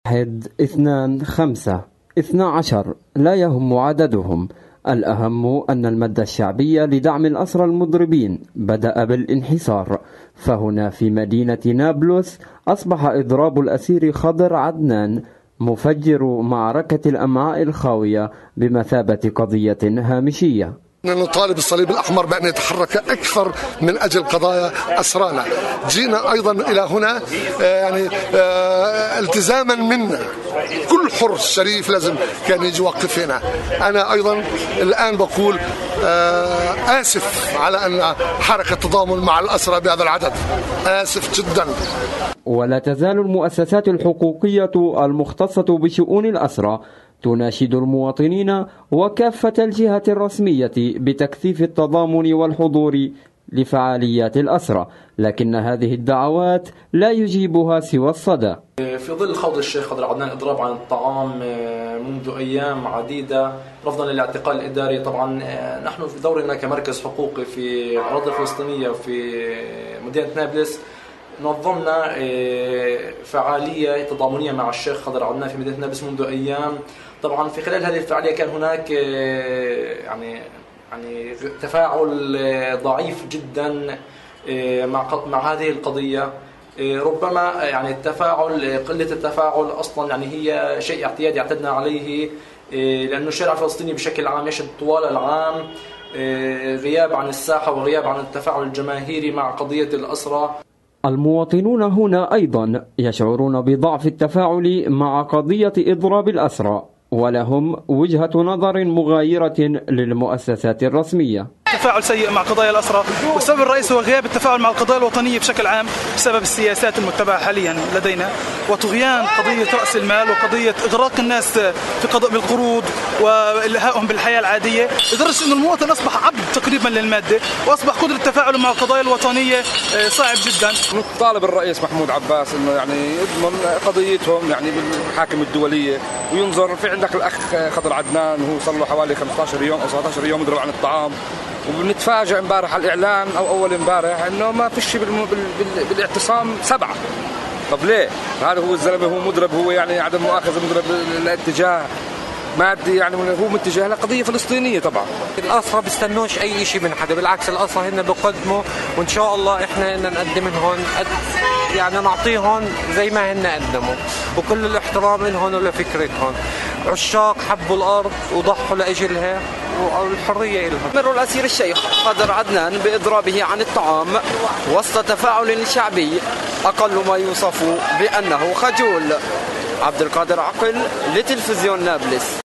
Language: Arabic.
1 2 5 12 لا يهم عددهم، الأهم أن المد الشعبي لدعم الأسرى المضربين بدأ بالانحسار، فهنا في مدينة نابلس أصبح إضراب الأسير خضر عدنان مفجر معركة الأمعاء الخاوية بمثابة قضية هامشية. نطالب الصليب الأحمر بأن يتحرك أكثر من أجل قضايا أسرانا. جينا أيضا إلى هنا التزاما منا، كل حر شريف لازم كان يجي يوقف هنا. أنا أيضا الآن بقول آسف على أن حركة تضامن مع الأسرى بهذا العدد، آسف جدا. ولا تزال المؤسسات الحقوقية المختصة بشؤون الأسرى تناشد المواطنين وكافة الجهات الرسمية بتكثيف التضامن والحضور لفعاليات الأسرى، لكن هذه الدعوات لا يجيبها سوى الصدى. في ظل خوض الشيخ خضر عدنان إضراب عن الطعام منذ أيام عديدة رفضا للاعتقال الإداري، طبعا نحن في دورنا كمركز حقوقي في الأراضي الفلسطينية في مدينة نابلس نظمنا فعالية تضامنية مع الشيخ خضر عدنان في مدينة نابلس منذ أيام. طبعا في خلال هذه الفعالية كان هناك يعني تفاعل ضعيف جدا مع هذه القضية. ربما يعني قلة التفاعل أصلا يعني هي شيء اعتيادي اعتدنا عليه، لأنه الشارع الفلسطيني بشكل عام يشهد طوال العام غياب عن الساحة وغياب عن التفاعل الجماهيري مع قضية الأسرى. المواطنون هنا أيضا يشعرون بضعف التفاعل مع قضية إضراب الأسرى، ولهم وجهة نظر مغايرة للمؤسسات الرسمية. تفاعل سيء مع قضايا الأسرى، والسبب الرئيسي هو غياب التفاعل مع القضايا الوطنية بشكل عام بسبب السياسات المتبعة حاليا لدينا، وطغيان قضية رأس المال وقضية إغراق الناس بالقروض وإلهائهم بالحياة العادية، لدرجة أن المواطن أصبح عبد تقريبا للمادة، وأصبح قدرة التفاعل مع القضايا الوطنية صعب جدا. نطالب الرئيس محمود عباس إنه يضمن قضيتهم بالمحاكم الدولية، وينظر في عندك الأخ خضر عدنان وهو صار له حوالي 15 يوم أو 17 يوم يضرب عن الطعام، وبنتفاجئ امبارح على الإعلان أو أول امبارح إنه ما فيش بالاعتصام 7. طب ليه؟ هذا هو الزلمة هو مضرب، هو عدم مؤاخذة مضرب الاتجاه مادي، هو متجه لقضية فلسطينية. طبعا الأسرى بيستنوش أي شيء من حدا، بالعكس الأسرى هن بقدموا، وإن شاء الله إحنا نقدم لهم نعطيهم زي ما هن قدموا، وكل الاحترام لهم ولفكرتهم. عشاق حبوا الأرض وضحوا لأجلها والحرية لهم. مر الأسير الشيخ خضر عدنان بإضرابه عن الطعام وسط تفاعل شعبي أقل ما يوصف بأنه خجول. عبد القادر عقل لتلفزيون نابلس.